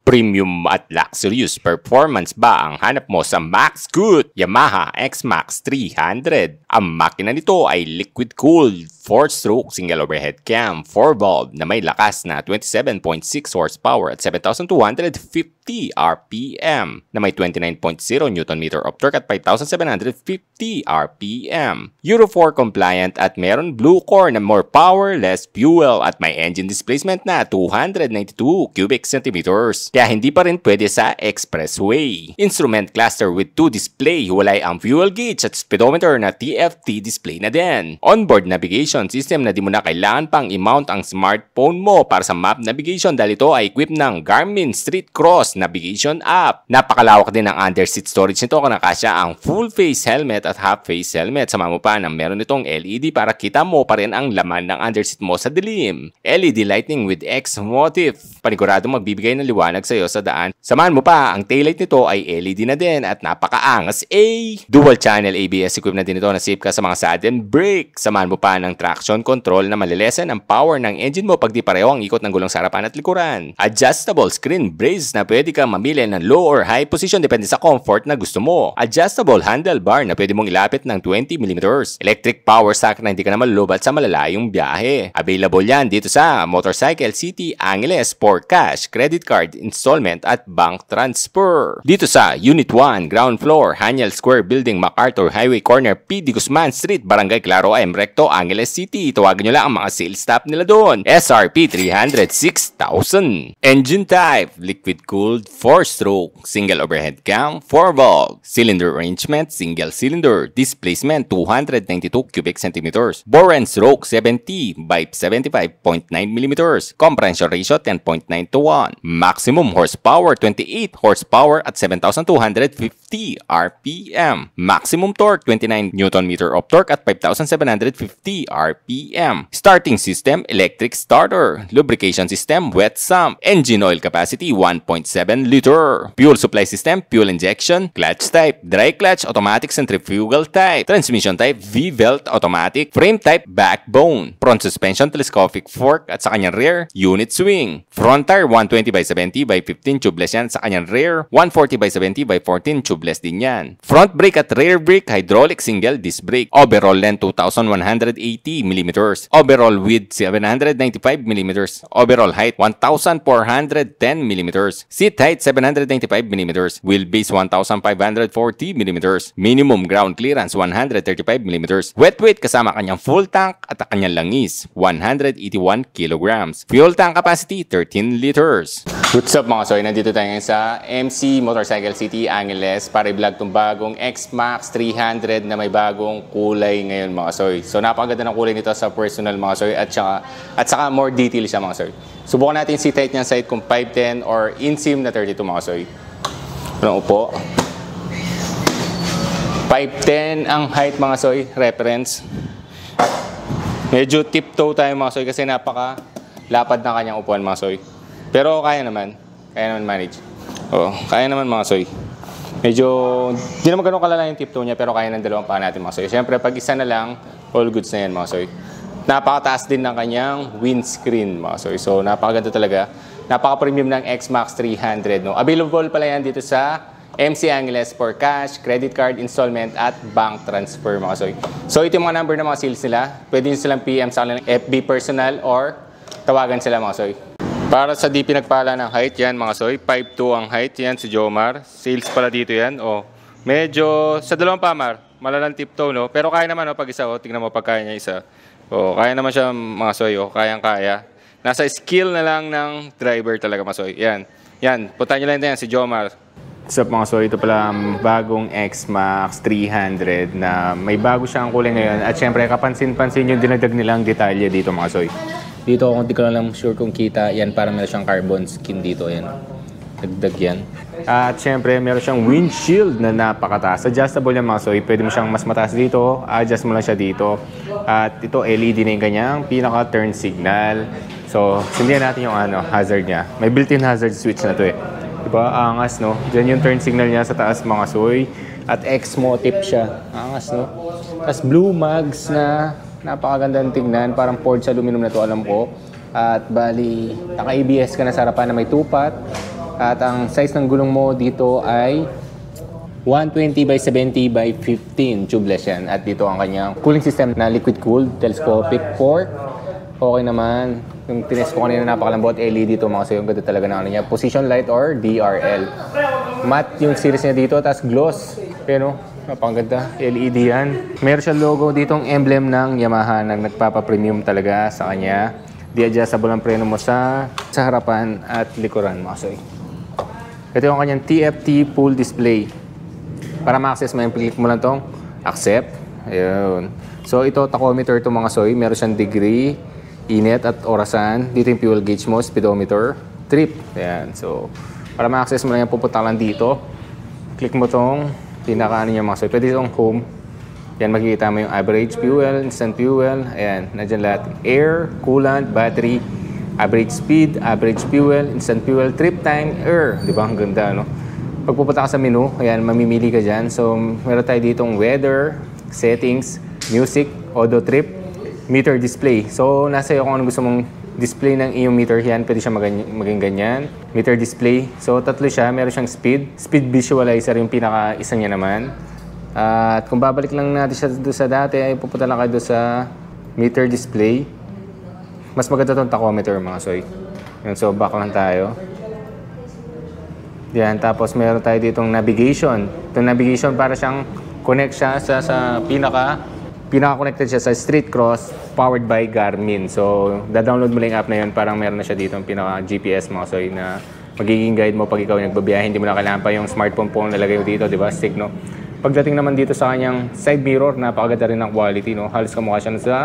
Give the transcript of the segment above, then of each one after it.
Premium at luxurious performance ba ang hanap mo sa Maxgood Yamaha X-Max 300? Ang makina nito ay liquid-cooled 4-stroke single overhead cam 4-valve na may lakas na 27.6 horsepower at 7,250 RPM na may 29.0 Nm of torque at 5,750 RPM. Euro 4 compliant at meron blue core na more power, less fuel at may engine displacement na 292 cubic centimeters. Kaya hindi pa rin pwede sa expressway. Instrument cluster with 2 display, hiwalay ang fuel gauge at speedometer na TFT display na din. Onboard navigation system na di mo na kailangan pang i-mount ang smartphone mo para sa map navigation dahil ito ay equipped ng Garmin Street Cross Navigation app. Napakalawak din ang underseat storage nito kung nakasya ang full face helmet at half face helmet. Sama mo pa na meron itong LED para kita mo pa rin ang laman ng underseat mo sa dilim. LED lighting with X motif. Paniguradong magbibigay ng liwanag sa iyo sa daan. Samahan mo pa, ang taillight nito ay LED na din at napakaangas. Dual channel ABS equipped na din ito na safe ka sa mga sudden brake. Samahan mo pa ng traction control na malilesen ang power ng engine mo pag di pareho ang ikot ng gulong sa harapan at likuran. Adjustable screen brace na pwede kang mamili ng low or high position depende sa comfort na gusto mo. Adjustable handlebar na pwede mong ilapit ng 20mm. Electric power socket na hindi ka na malulubat sa malalayong biyahe. Available yan dito sa Motorcycle City, Angeles for cash, credit card, installment at bank transfer. Dito sa Unit 1, ground floor, Haniel Square Building, MacArthur Highway Corner, P. De Guzman Street, Barangay Claro, AM Recto, Angeles City. Tawagan nyo lang ang mga sales staff nila doon. SRP 306,000. Engine type, liquid-cooled 4-stroke, single overhead cam, 4-valve. Cylinder arrangement, single cylinder. Displacement, 292 cubic centimeters. Bore and stroke, 70 by 75.9mm. Compression ratio, 10.9 to 1. Maximum horsepower, 28 horsepower at 7,250 RPM. Maximum torque, 29 Nm of torque at 5,750 RPM. Starting system, electric starter. Lubrication system, wet sump. Engine oil capacity, 1.7 liter. Fuel supply system, fuel injection. Clutch type, dry clutch, automatic centrifugal type. Transmission type, V-belt automatic. Frame type, backbone. Front suspension, telescopic fork at sa kanyang rear, unit swing. Front tire, 120 by 70 by 15 tubeless yan sa kanyang rear. 140 by 70 by 14 tubeless din yan. Front brake at rear brake, hydraulic single disc brake. Overall length, 2,180mm. Overall width, 795mm. Overall height, 1,410mm. Seat height, 795mm. Wheelbase, 1,540mm. Minimum ground clearance, 135mm. Wet weight kasama kanyang full tank at kanyang langis, 181 kilograms. Fuel tank capacity, 13 liters. What's up mga soy? Nandito tayo ngayon sa MC Motorcycle City, Angeles para i-vlog itong bagong X-Max 300 na may bagong kulay ngayon mga soy. So napakaganda ng kulay nito sa personal mga soy at saka more detail siya mga soy. Subukan natin seat height niya sa height kung 5'10 or inseam na 32 mga soy. Anong upo? 5'10 ang height mga soy, reference. Medyo tiptoe tayo mga soy kasi napaka-lapad na kanyang upuan mga soy. Pero kaya naman manage. Oo, kaya naman mga soy. Medyo, hindi naman ganun kalala yung tiptoe niya pero kaya ng dalawang paa natin mga soy. Siyempre pag isa na lang, all goods na yan mga soy. Napakataas din ng kanyang windscreen mga soy. So napakaganda talaga. Napaka-premium ng X-Max 300. No? Available pala yan dito sa MC Angeles for cash, credit card, installment at bank transfer mga soy. So ito yung mga number ng mga sales nila. Pwede nyo silang PM sa kanilang FB personal or tawagan sila mga soy. Para sa di pinagpala ng height, yan mga soy, 5'2 ang height, yan si Jomar. Sales pala dito yan, medyo sa dalawang pamar, malalang tiptoe, no? Pero kaya naman, pag isa, tingnan mo pag kaya niya isa. Kaya naman siya mga soy, kayang-kaya. Nasa skill na lang ng driver talaga mga soy. Yan, punta nyo lang yan, si Jomar. What's up mga soy, ito pala ang bagong X-Max 300 na may bago siyang kulay ngayon. At syempre, kapansin-pansin yung dinagdag nilang detalye dito mga soy. Dito kung di ko lang sure kung kita, yan parang meron siyang carbon skin dito, yan. Dagdag yan. At syempre, meron siyang windshield na napakataas. Adjustable yan mga soy. Pwede mo siyang mas mataas dito, adjust mo lang siya dito. At ito, LED na yung kanyang pinaka-turn signal. So, sundihan natin yung hazard niya. May built-in hazard switch na to Diba? Angas, no? Diyan yung turn signal niya sa taas mga soy. At X-motif siya. Angas, no? Tapos blue mags na napakagandang tingnan, parang forged aluminum na to alam ko. At bali, naka-ABS ka na sa harapan na may tupat. At ang size ng gulong mo dito ay 120 by 70 by 15 tubeless yan. At dito ang kanyang cooling system na liquid cooled, telescopic fork. Okay naman. Yung tinest ko kanina napakalambot, LED ito mga sayo. Ang ganda talaga ng ano niya. Position light or DRL. Matte yung series niya dito, tapos gloss. Pero napakaganda. LED yan. Meron siya logo ditong emblem ng Yamaha na nagpapa-premium talaga sa kanya. Di-adjustable ang preno mo sa harapan at likuran mga sayo. Ito yung kanyang TFT full display. Para ma-access mo, click mo lang tong accept. Ayun. So ito, tachometer ito mga soy. Meron siyang degree, init at orasan. Dito yung fuel gauge mo, speedometer, trip. Ayan. So para ma-access mo lang yan, pupunta lang dito. Click mo tong pinaka-ano niya mga soy. Pwede itong home. Yan, makikita mo yung average fuel, instant fuel. Ayan, nandiyan lahat. Air, coolant, battery, average speed, average fuel, instant fuel, trip time, air. Di ba? Ang ganda, no? Pag pupunta ka sa menu, ayan, mamimili ka dyan. So, meron tayo ditong weather, settings, music, auto trip, meter display. So, nasa iyo kung ano gusto mong display ng iyong meter. Yan, pwede siya maging ganyan. Meter display. So, tatlo siya. Meron siyang speed. Speed visualizer yung pinaka-isa niya naman. At kung babalik lang natin siya doon sa dati, ay pupunta lang kayo doon sa meter display. Mas maganda itong tachometer, mga soy. Yan, so, back lang tayo. Yan, tapos meron tayo ditong navigation. Itong navigation para siyang connect siya sa pinaka-connected siya sa Street Cross powered by Garmin. So, da-download mo lang yung app na yun. Parang meron na siya dito pinaka-GPS mga soy na magiging guide mo pag ikaw nagbabiyahe. Hindi mo na kailangan pa yung smartphone po nalagay mo dito, di ba? Stick, no? Pagdating naman dito sa kanyang side mirror, napakaganda rin ng quality, no? Halos kamukha siya sa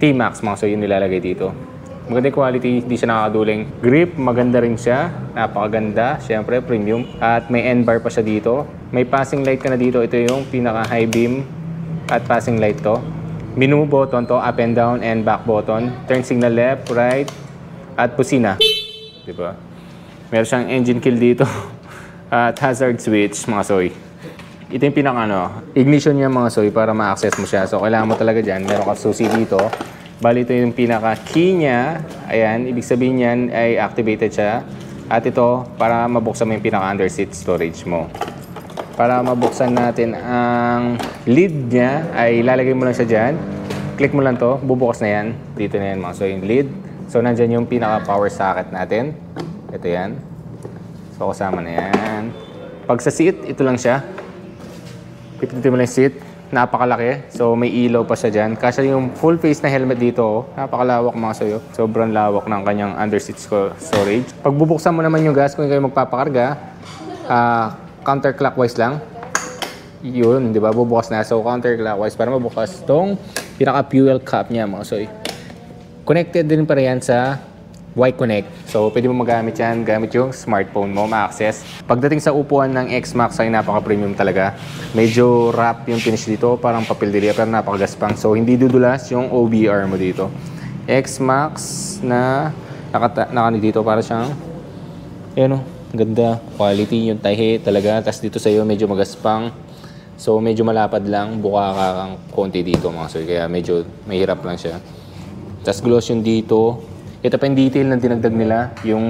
T-Max mga soy yung nilalagay dito. Maganda yung quality, hindi siya nakakaduling. Grip, maganda rin siya. Napakaganda. Siyempre, premium. At may N-bar pa siya dito. May passing light ka na dito. Ito yung pinaka-high beam at passing light to. Menu button to, up and down and back button. Turn signal left, right, at busina. Diba? Meron siyang engine kill dito. At hazard switch, mga soy. Ito yung ignition niya mga soy para ma-access mo siya. So, kailangan mo talaga dyan. Meron ka susi dito. Bali, ito yung pinaka-key niya. Ayan, ibig sabihin yan ay activated siya. At ito, para mabuksan mo yung pinaka-underseat storage mo. Para mabuksan natin ang lid niya, ay ilalagay mo lang siya dyan. Click mo lang to, bubukas na yan. Dito na yan mga. So, yung lid. So, nandyan yung pinaka-power socket natin. Ito yan. So, kasama na yan. Pag sa seat, ito lang siya. Pipitin mo lang yung seat. Napakalaki. So, may ilaw pa siya dyan. Kasi yung full face na helmet dito, napakalawak mga soyo. Sobrang lawak ng kanyang underseat storage. Pag bubuksan mo naman yung gas, kung kayo magpapakarga, counterclockwise lang. Yun, di ba? Bubukas na. So, counterclockwise para mabukas tong pinaka-fuel cap niya mga soy. Connected din pa rin yan sa Y-Connect. So, pwede mo magamit yan. Gamit yung smartphone mo, ma-access. Pagdating sa upuan ng X-Max ay napaka-premium talaga. Medyo wrap yung finish dito. Parang papel-diria, pero napakagaspang. So, hindi dudulas yung OBR mo dito. X-Max na nakano dito para siyang yun o, ganda. Quality yung tahi talaga. Tapos dito sa iyo medyo magaspang. So, medyo malapad lang. Buka ka kang konti dito mga soy. Kaya medyo mahirap lang siya. Tapos gloss yung dito. Ito pa yung detail na dinagdag nila. Yung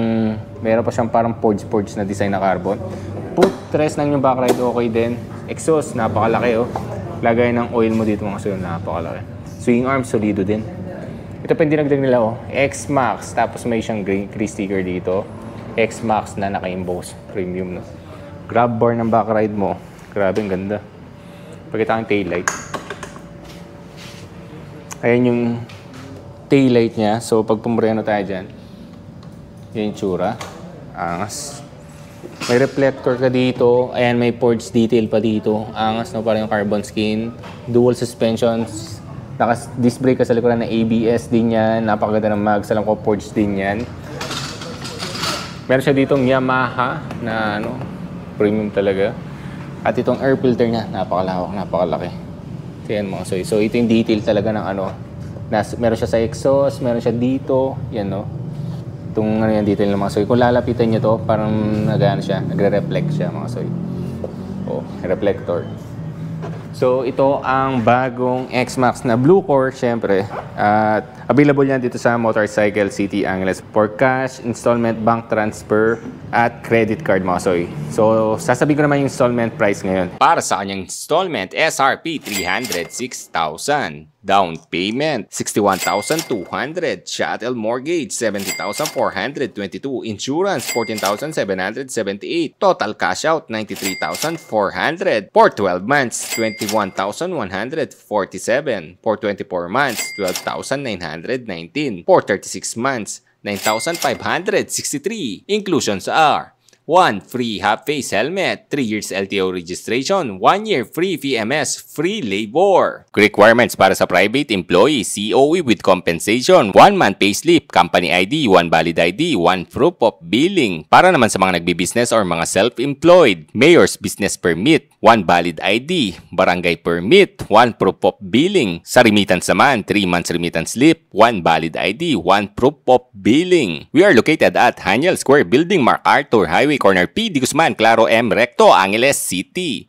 meron pa siyang parang forge na design na carbon. Footrest ng yung backride okay din. Exhaust, napakalaki oh. Lagay ng oil mo dito mga soy, napakalaki. Swing arm, solido din. Ito pa yung dinagdag nila oh. X-Max, tapos may siyang green sticker dito. X-Max na naka-emboss. Premium no. Grab bar ng backride mo. Grabe, ang ganda. Pagkita ang taillight. Ayan yung taillight niya. So, pag pumreno tayo dyan, yan yung tsura. Angas. May reflector ka dito. Ayan, may forged detail pa dito. Angas, no? Parang yung carbon skin. Dual suspensions. Naka-disc brake ka sa likuran na ABS din yan. Napakaganda ng mags. Alam ko, forged din yan. Meron siya ditong Yamaha na premium talaga. At itong air filter niya, napakalawak, napakalaki. So, yan mga soy. So, ito yung detail talaga ng meron siya sa exhaust, meron siya dito, yan no. Itong yan detail ng mga soy. Kung lalapitan nyo to, parang nagre-reflect siya mga soy. Oh, reflector. So ito ang bagong X-Max na Blue Core syempre. At Available yan dito sa Motorcycle City Angeles for cash, installment, bank transfer, at credit card mga soy. So, sasabihin ko naman yung installment price ngayon. Para sa kanyang installment, SRP 306,000. Down payment 61,200. Chattel mortgage 70,422. Insurance 14,778. Total cash out 93,400. For 12 months 21,147. For 24 months 12,919. For 36 months 9,563. Inclusions are 1. Free half-face helmet, 3 years LTO registration, 1 year free VMS, free labor. Requirements para sa private employee, COE with compensation, 1 month payslip, company ID, 1 valid ID, 1 proof of billing. Para naman sa mga nagbi-business or mga self-employed, mayor's business permit, 1 valid ID, barangay permit, 1 proof of billing. Sa remittance naman, 3 months remittance slip, 1 valid ID, 1 proof of billing. We are located at Haniel Square Building, MacArthur Highway, Corner P. D. Guzman, Claro M. Recto, Angeles City.